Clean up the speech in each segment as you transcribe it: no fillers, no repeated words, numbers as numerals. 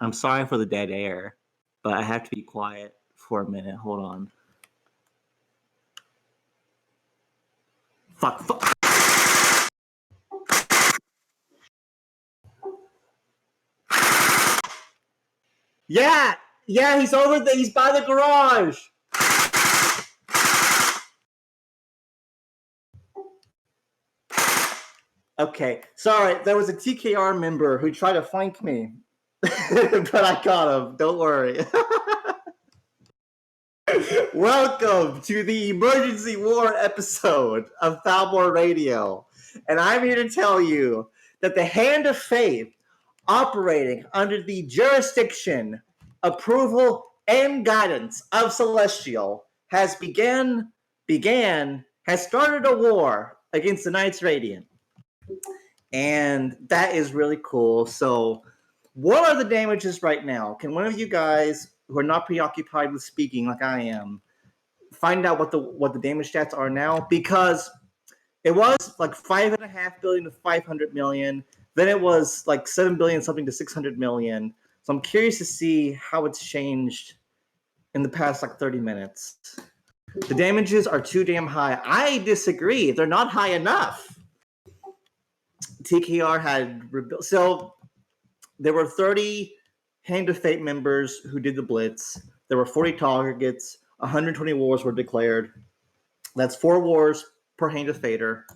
I'm sorry for the dead air, but I have to be quiet for a minute. Hold on. Fuck. Yeah, he's over there. He's by the garage. Okay, sorry. There was a TKR member who tried to flank me, but I caught him. Don't worry. Welcome to the emergency war episode of Thalmor Radio. And I'm here to tell you that the hand of fate operating under the jurisdiction, approval, and guidance of Celestial has started a war against the Knights Radiant. And that is really cool. So what are the damages right now? Can one of you guys who are not preoccupied with speaking like I am find out what the damage stats are now? Because it was like 5.5 billion to 500 million. Then it was like 7 billion something to 600 million. So I'm curious to see how it's changed in the past like 30 minutes. The damages are too damn high. I disagree. They're not high enough. TKR had rebuilt. So there were 30 Hand of Fate members who did the Blitz. There were 40 targets. 120 wars were declared. That's 4 wars per Hand of Fater.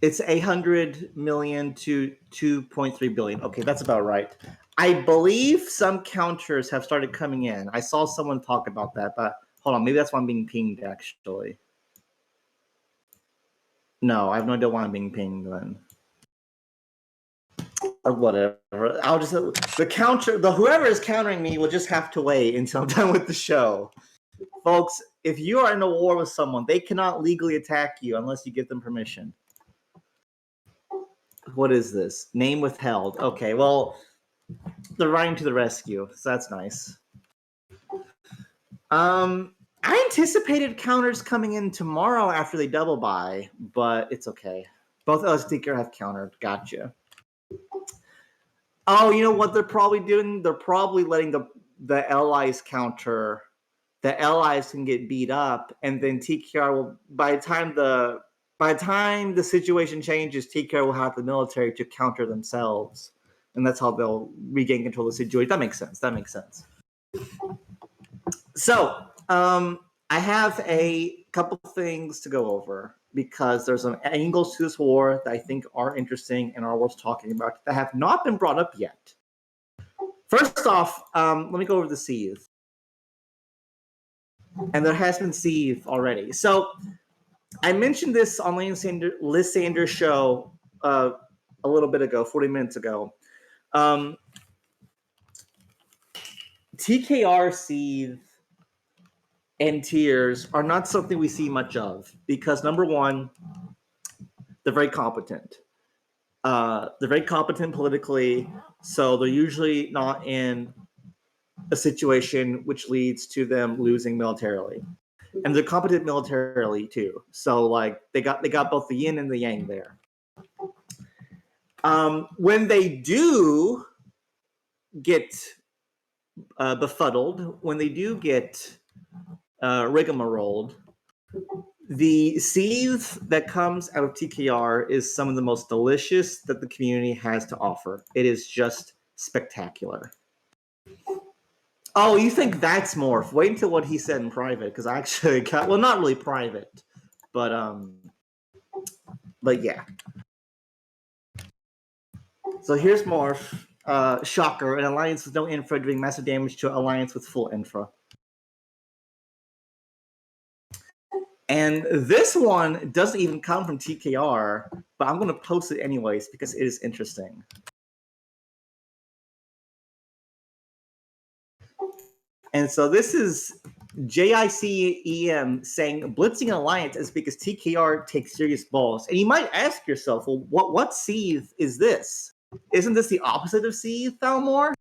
It's 800 million to 2.3 billion. Okay, that's about right. I believe some counters have started coming in. I saw someone talk about that, but hold on. Maybe that's why I'm being pinged, actually. No, I have no idea why I'm being pinged then. Or whatever. I'll just whoever is countering me will just have to wait until I'm done with the show. Folks, if you are in a war with someone, they cannot legally attack you unless you give them permission. What is this? Name withheld. Okay, well, they're running to the rescue, so that's nice. I anticipated counters coming in tomorrow after they double buy, but it's okay. Both LSDK have countered. Gotcha. Oh, you know what they're probably doing? They're probably letting the allies counter. The allies can get beat up, and then TKR will. By the time the situation changes, TKR will have the military to counter themselves, and that's how they'll regain control of the situation. That makes sense. So, I have a couple things to go over because there's some angles to this war that I think are interesting and are worth talking about that have not been brought up yet. First off, let me go over the Seethe. And there has been Seethe already. So I mentioned this on Liz Sanders' show a little bit ago, 40 minutes ago. TKR Seethe and tiers are not something we see much of because, number one, they're very competent. They're very competent politically, so they're usually not in a situation which leads to them losing militarily. And they're competent militarily too. So like they got both the yin and the yang there. When they do get befuddled, when they do get rigmarolled, the Seethe that comes out of TKR is some of the most delicious that the community has to offer. It is just spectacular. Oh, you think that's Morph? Wait until what he said in private, because I actually got, well, not really private, but yeah. So here's Morph. Shocker, an alliance with no infra doing massive damage to an alliance with full infra. And this one doesn't even come from TKR, but I'm going to post it anyways because it is interesting. And so this is JICEM saying blitzing an alliance is because TKR takes serious balls. And you might ask yourself, well, what Seethe is this? Isn't this the opposite of Seethe, Thalmor?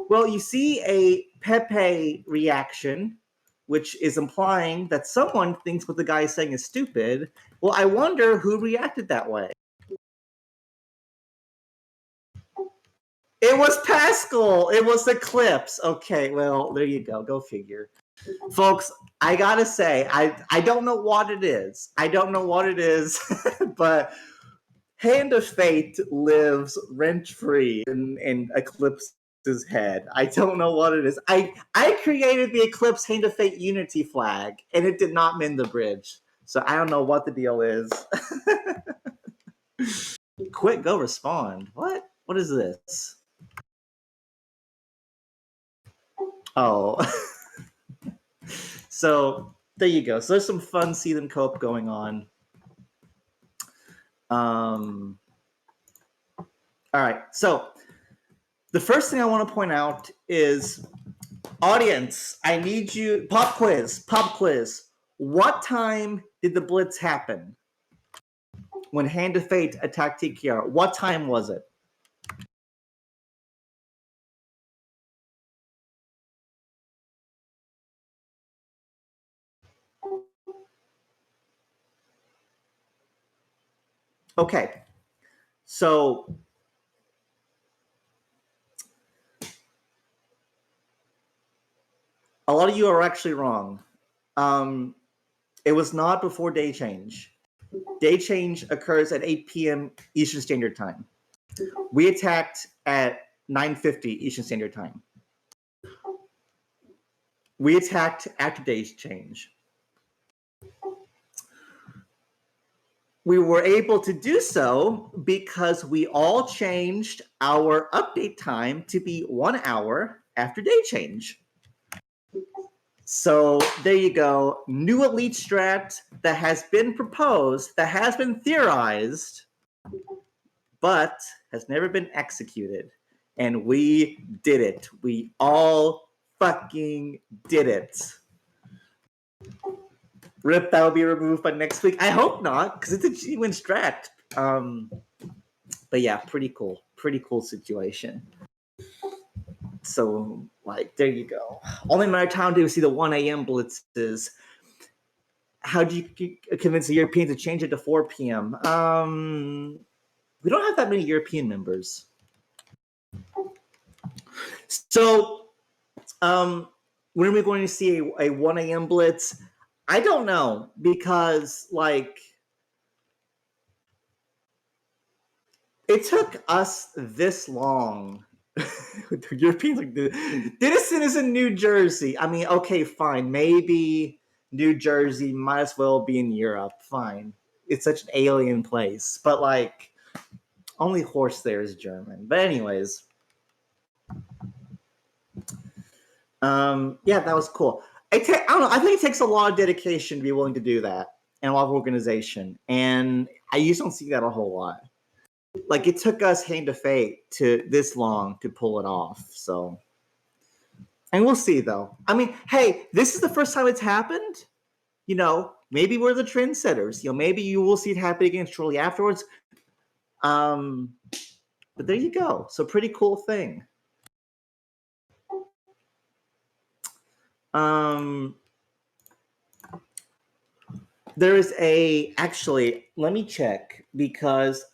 Well, you see a Pepe reaction, which is implying that someone thinks what the guy is saying is stupid. Well, I wonder who reacted that way. It was Pascal. It was Eclipse. Okay, well, there you go. Go figure. Folks, I gotta say, I don't know what it is. I don't know what it is, but Hand of Fate lives rent free in Eclipse's head. I don't know what it is. I created the Eclipse Hand of Fate Unity flag, and it did not mend the bridge. So I don't know what the deal is. Quick, go respond. What? What is this? Oh. So there you go. So there's some fun see them co-op going on. All right. So the first thing I want to point out is, audience, I need you. Pop quiz. Pop quiz. What time did the Blitz happen? When Hand of Fate attacked TKR. What time was it? Okay. So a lot of you are actually wrong. It was not before day change. Day change occurs at 8 p.m. Eastern Standard Time. We attacked at 9:50 Eastern Standard Time. We attacked after day change. We were able to do so because we all changed our update time to be 1 hour after day change. So there you go. New elite strat that has been proposed, that has been theorized, but has never been executed. And we did it. We all fucking did it. Rip, that will be removed by next week. I hope not, because it's a genuine strat. But yeah, pretty cool. Pretty cool situation. So, like, there you go. Only matter of time to see the 1 a.m. blitzes. How do you convince the Europeans to change it to 4 p.m.? We don't have that many European members. So, when are we going to see a 1 a.m. blitz? I don't know, because, like, it took us this long. The Europeans, like, Didison is in New Jersey. I mean, okay, fine. Maybe New Jersey might as well be in Europe. Fine. It's such an alien place. But, like, only horse there is German. But anyways. Yeah, that was cool. I don't know. I think it takes a lot of dedication to be willing to do that, and a lot of organization. And I just don't see that a whole lot. Like, it took us Hand of Fate to this long to pull it off. So, and we'll see though. I mean, hey, this is the first time it's happened. You know, maybe we're the trendsetters. You know, maybe you will see it happen again shortly afterwards. But there you go. So, pretty cool thing. There is actually, let me check, because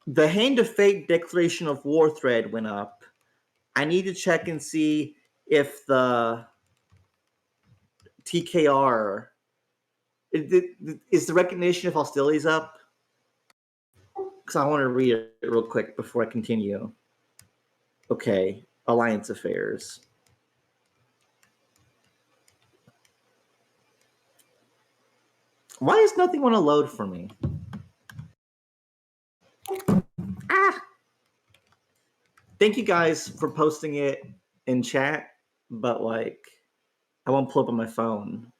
the Hand of Fate declaration of war thread went up. I need to check and see if the TKR is the recognition of hostilities up. Because I want to read it real quick before I continue. Okay, Alliance Affairs. Why does nothing want to load for me? Thank you guys for posting it in chat, but, like, I won't pull up on my phone.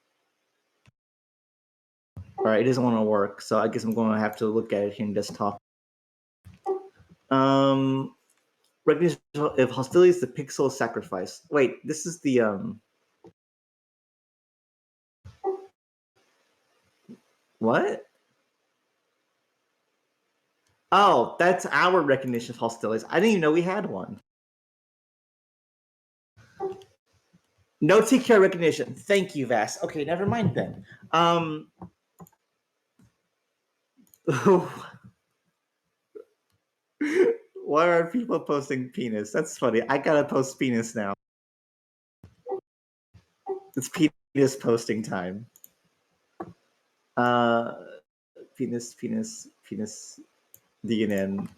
All right, it doesn't want to work, so I guess I'm going to have to look at it here in desktop. Recognition of hostilities, the pixel sacrifice. Wait, this is the what? Oh, that's our recognition of hostilities. I didn't even know we had one. No TKR recognition. Thank you, Vass. Okay, never mind then. Why are people posting penis? That's funny. I gotta post penis now. It's penis posting time. Penis, DNN.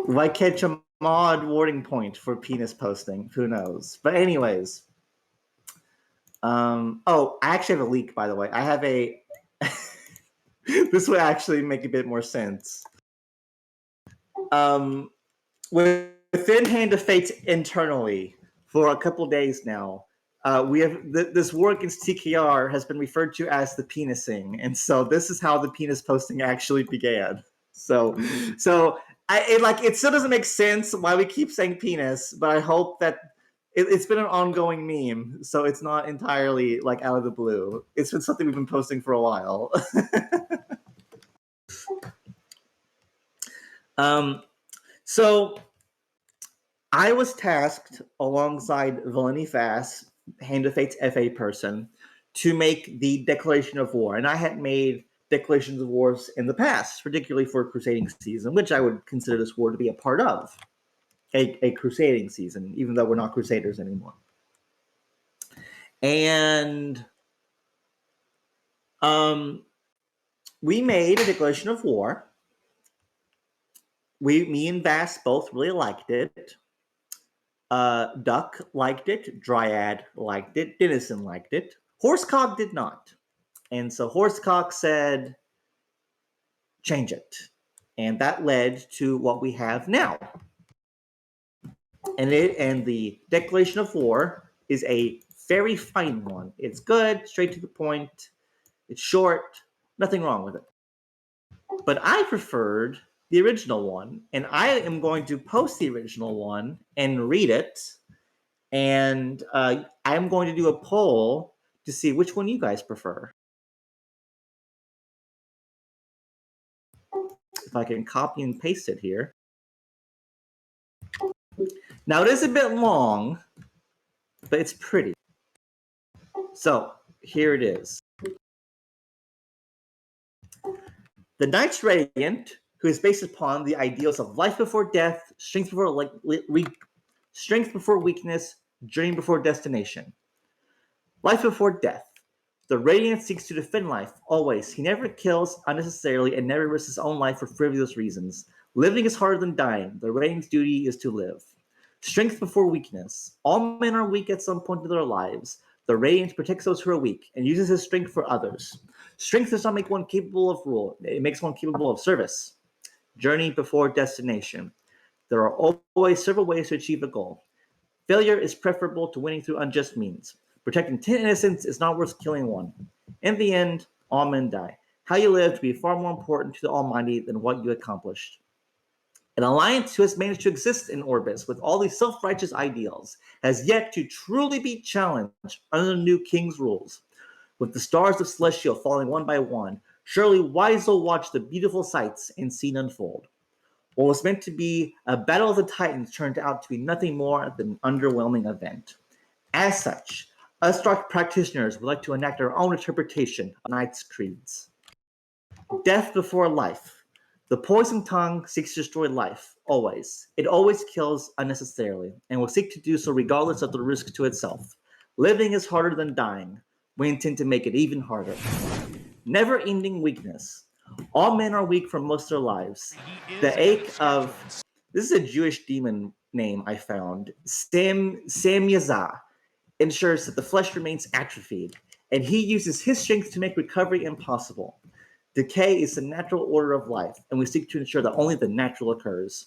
Why catch a mod warning point for penis posting? Who knows? But anyways. Oh, I actually have a leak, by the way. I have a... This would actually make a bit more sense. Within Hand of Fate internally, for a couple days now, we have this war against TKR has been referred to as the penising, and so this is how the penis posting actually began. So it still doesn't make sense why we keep saying penis, but I hope that it's been an ongoing meme, so it's not entirely like out of the blue. It's been something we've been posting for a while. So I was tasked alongside Valeni Fass, Hand of Fate's FA person, to make the declaration of war. And I had made declarations of wars in the past, particularly for crusading season, which I would consider this war to be a part of. A crusading season, even though we're not crusaders anymore. And we made a declaration of war. Me and Vass both really liked it. Duck liked it. Dryad liked it. Denison liked it. Horsecock did not. And so Horsecock said, change it. And that led to what we have now. And the declaration of war is a very fine one. It's good, straight to the point. It's short, nothing wrong with it. But I preferred the original one, and I am going to post the original one and read it. And I'm going to do a poll to see which one you guys prefer. If I can copy and paste it here. Now, it is a bit long, but it's pretty. So, here it is. The Knights Radiant, who is based upon the ideals of life before death, strength before weakness, journey before destination. Life before death. The Radiant seeks to defend life, always. He never kills unnecessarily and never risks his own life for frivolous reasons. Living is harder than dying. The Radiant's duty is to live. Strength before weakness. All men are weak at some point in their lives. The Radiant protects those who are weak and uses his strength for others. Strength does not make one capable of rule. It makes one capable of service. Journey before destination. There are always several ways to achieve a goal. Failure is preferable to winning through unjust means. Protecting 10 innocents is not worth killing one. In the end, all men die. How you live to be far more important to the Almighty than what you accomplished. An alliance who has managed to exist in Orbis with all these self-righteous ideals has yet to truly be challenged under the new king's rules. With the stars of Celestial falling one by one, surely wise will watch the beautiful sights and scene unfold. What was meant to be a battle of the Titans turned out to be nothing more than an underwhelming event. As such, us Strat practitioners would like to enact our own interpretation of Knights' creeds. Death before life. The poison tongue seeks to destroy life, always. It always kills unnecessarily, and will seek to do so regardless of the risk to itself. Living is harder than dying. We intend to make it even harder. Never-ending weakness. All men are weak for most of their lives. The ache of... This is a Jewish demon name I found. Samyazah ensures that the flesh remains atrophied, and he uses his strength to make recovery impossible. Decay is the natural order of life, and we seek to ensure that only the natural occurs.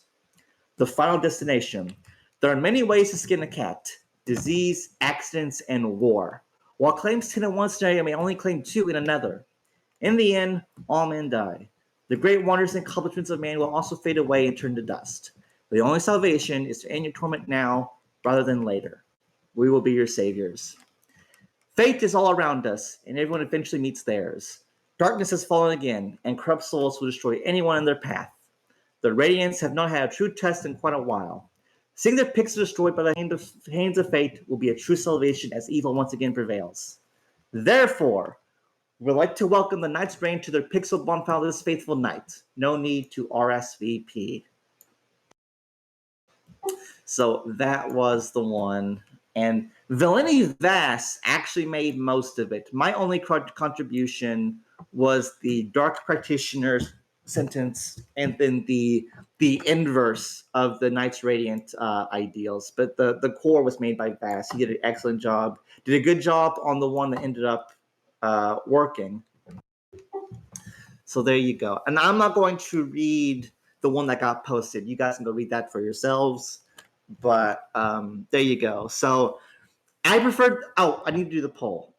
The final destination. There are many ways to skin a cat. Disease, accidents, and war. While claims 10 in one scenario may only claim 2 in another. In the end, all men die. The great wonders and accomplishments of man will also fade away and turn to dust. The only salvation is to end your torment now rather than later. We will be your saviors. Fate is all around us, and everyone eventually meets theirs. Darkness has fallen again, and corrupt souls will destroy anyone in their path. The Radiants have not had a true test in quite a while. Seeing their picks destroyed by the hands of fate will be a true salvation as evil once again prevails. Therefore, We'd like to welcome the Knights Reign to their Pixel Bond Founders Faithful Knight. No need to RSVP. So that was the one. And Valini Vass actually made most of it. My only contribution was the Dark Practitioner's sentence and then the inverse of the Knights Radiant ideals. But the core was made by Vass. He did an excellent job. Did a good job on the one that ended up working. So there you go. And I'm not going to read the one that got posted. You guys can go read that for yourselves. But there you go. So I preferred. Oh, I need to do the poll.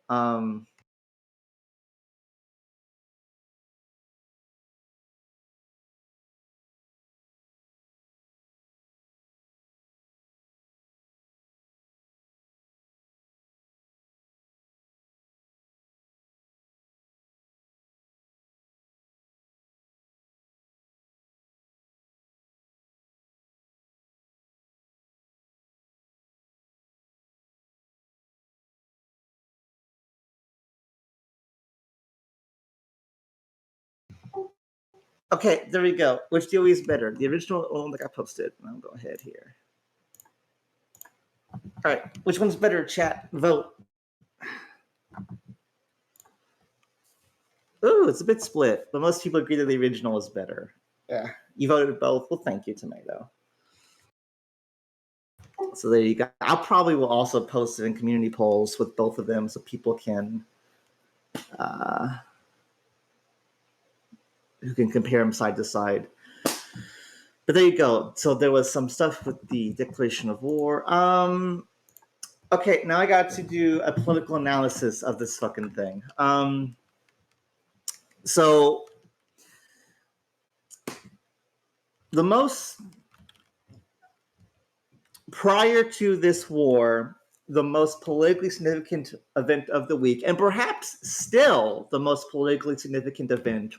Okay, there we go. Which DOE is better? The original one that got posted. I'll go ahead here. All right, which one's better? Chat, vote. Ooh, it's a bit split, but most people agree that the original is better. Yeah, you voted both. Well, thank you, Tomato. So there you go. I'll probably will also post it in community polls with both of them so people can who can compare them side to side. But there you go. So there was some stuff with the declaration of war. Okay, now I got to do a political analysis of this fucking thing. So the most prior to this war, the most politically significant event of the week, and perhaps still the most politically significant event,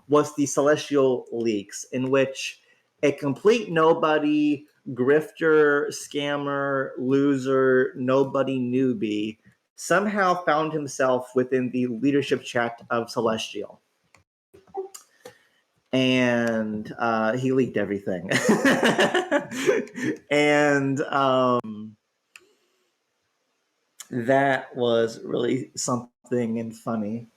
was the Celestial Leaks, in which a complete nobody, grifter, scammer, loser, nobody newbie somehow found himself within the leadership chat of Celestial. And he leaked everything. And that was really something and funny.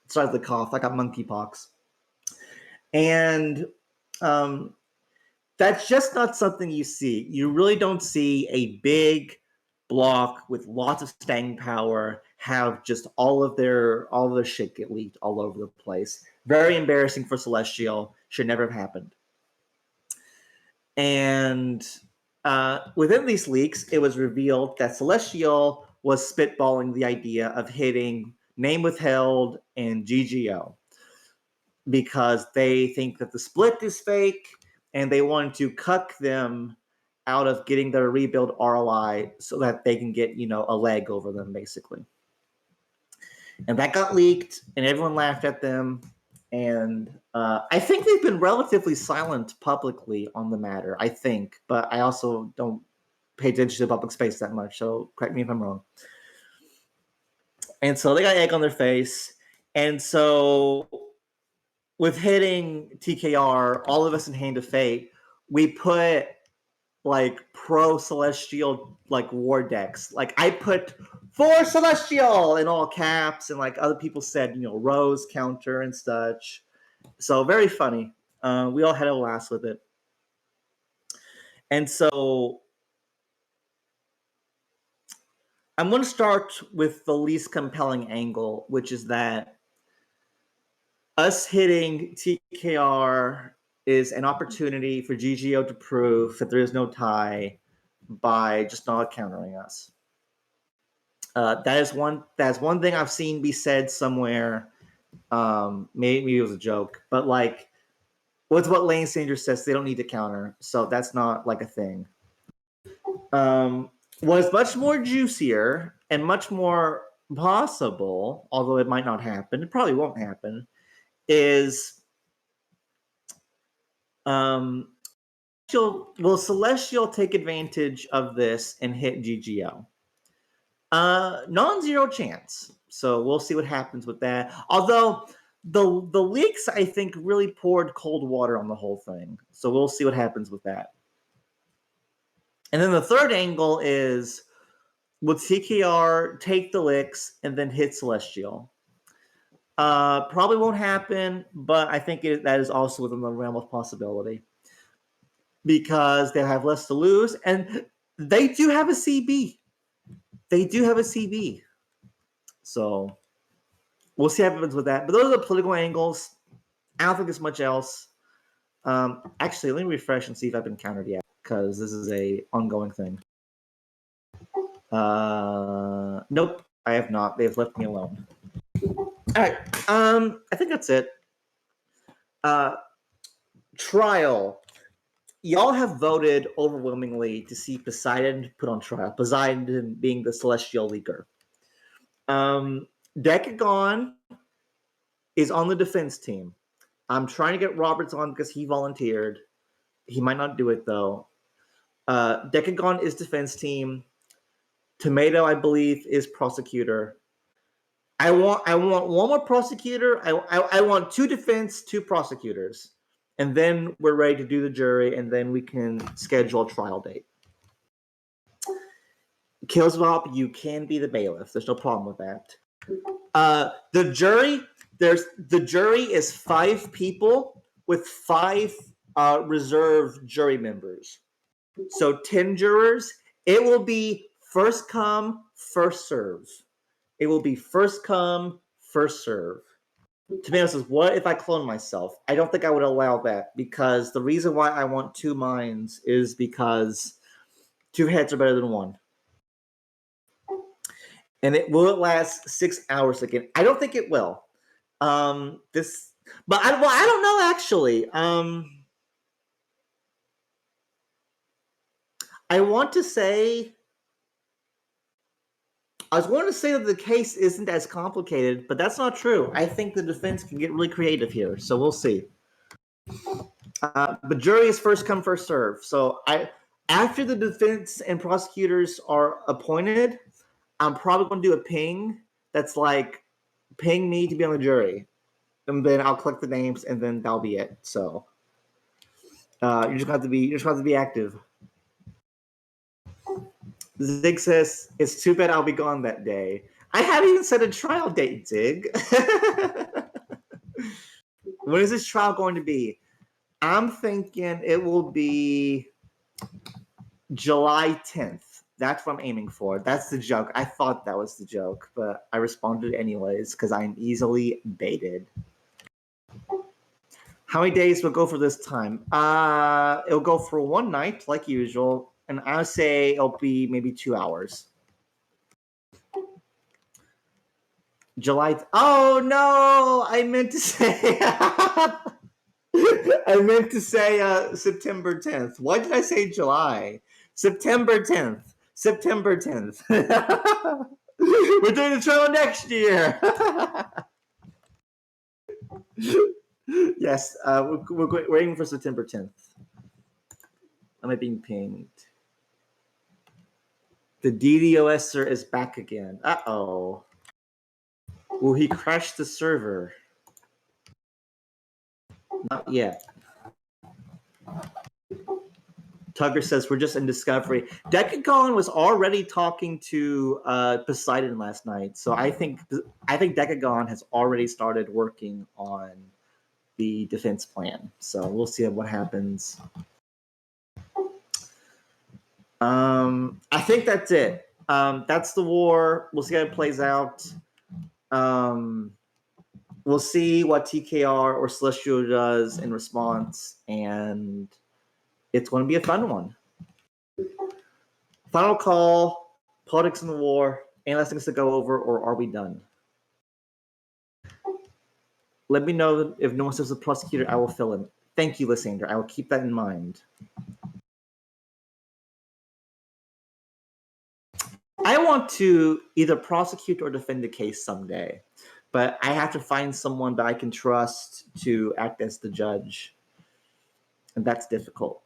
Sorry the cough. I got monkeypox. And that's just not something you see. You really don't see a big block with lots of staying power have just all of their shit get leaked all over the place. Very embarrassing for Celestial. Should never have happened. And within these leaks, it was revealed that Celestial was spitballing the idea of hitting Name Withheld and GGO because they think that the split is fake and they want to cuck them out of getting their rebuild ROI so that they can get, a leg over them, basically. And that got leaked, and everyone laughed at them. And I think they've been relatively silent publicly on the matter, I think. But I also don't pay attention to public space that much, so correct me if I'm wrong. And so they got egg on their face. And so with hitting TKR, all of us in Hand of Fate, we put pro Celestial war decks. I put for Celestial in all caps, and other people said Rose counter and such. So very funny. We all had a laugh with it. And so I'm going to start with the least compelling angle, which is that us hitting TKR is an opportunity for GGO to prove that there is no tie by just not countering us. That is one thing I've seen be said somewhere. Maybe it was a joke, but with what Lane Sanders says, they don't need to counter, so that's not a thing. What is much more juicier and much more possible, although it might not happen, it probably won't happen, is will Celestial take advantage of this and hit GGO? Non-zero chance. So we'll see what happens with that. Although the leaks, I think, really poured cold water on the whole thing. So we'll see what happens with that. And then the third angle is, will TKR take the licks and then hit Celestial? Probably won't happen, but I think that is also within the realm of possibility because they have less to lose, and they do have a CB. They do have a CB. So we'll see what happens with that. But those are the political angles. I don't think there's much else. Actually, let me refresh and see if I've been countered yet, because this is a ongoing thing. Nope, I have not. They've left me alone. All right. I think that's it. Trial. Y'all have voted overwhelmingly to see Poseidon put on trial. Poseidon being the celestial leaker. Decagon is on the defense team. I'm trying to get Roberts on because he volunteered. He might not do it though. Decagon is defense team. Tomato, I believe, is prosecutor. I want one more prosecutor. I want 2 defense, 2 prosecutors, and then we're ready to do the jury, and then we can schedule a trial date. Killswap, you can be the bailiff. There's no problem with that. The jury is 5 people with 5 reserve jury members. So 10 jurors. It will be first come, first serve. It will be first come, first serve. Tomato says, what if I clone myself? I don't think I would allow that, because the reason why I want 2 minds is because 2 heads are better than 1. And will it last 6 hours again? I don't think it will. But I don't know actually. I want to say, I was going to say that the case isn't as complicated, but that's not true. I think the defense can get really creative here, so we'll see. The jury is first come, first serve. So after the defense and prosecutors are appointed, I'm probably going to do a ping that's like, ping me to be on the jury, and then I'll collect the names, and then that'll be it. So you just have to be active. Zig says, it's too bad I'll be gone that day. I haven't even set a trial date, Zig. When is this trial going to be? I'm thinking it will be July 10th. That's what I'm aiming for. That's the joke. I thought that was the joke, but I responded anyways because I'm easily baited. How many days will go for this time? It'll go for 1 night, like usual, and I'll say it'll be maybe 2 hours. July. Oh no! I meant to say. I meant to say September 10th. Why did I say July? September 10th. September 10th. We're doing the trial next year. Yes, we're aiming for September 10th. Am I being pinged? The DDoSer is back again. Uh-oh. Will he crash the server? Not yet. Tugger says we're just in discovery. Decagon was already talking to Poseidon last night, so I think Decagon has already started working on the defense plan. So we'll see what happens. I think that's it. That's the war. We'll see how it plays out. We'll see what TKR or Celestial does in response, and it's going to be a fun one. Final call, politics in the war, any last things to go over, or are we done? Let me know if no one says the prosecutor, I will fill in. Thank you, Lysander. I will keep that in mind. I want to either prosecute or defend a case someday, but I have to find someone that I can trust to act as the judge, and that's difficult.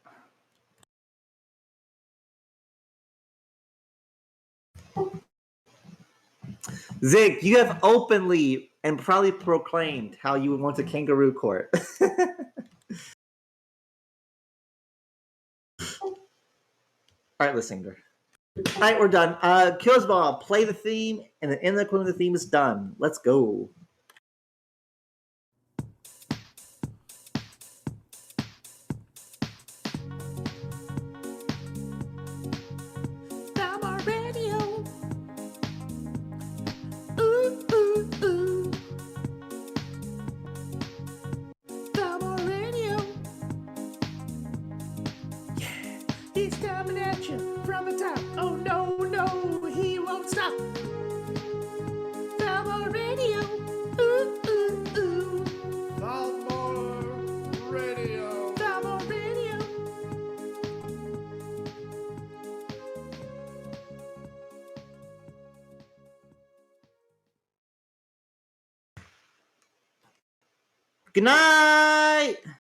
Zig, you have openly and proudly proclaimed how you want a kangaroo court. All right, listener. All right, we're done. Killsball, play the theme, and then in the when the theme is done. Let's go. Thalmor Radio. Ooh, ooh, ooh. Thalmor Radio. Yeah, he's coming at you from the top. Oh no, no, he won't stop. Thalmor Radio. Ooh, ooh, ooh. Thalmor Radio. Thalmor Radio. Good night.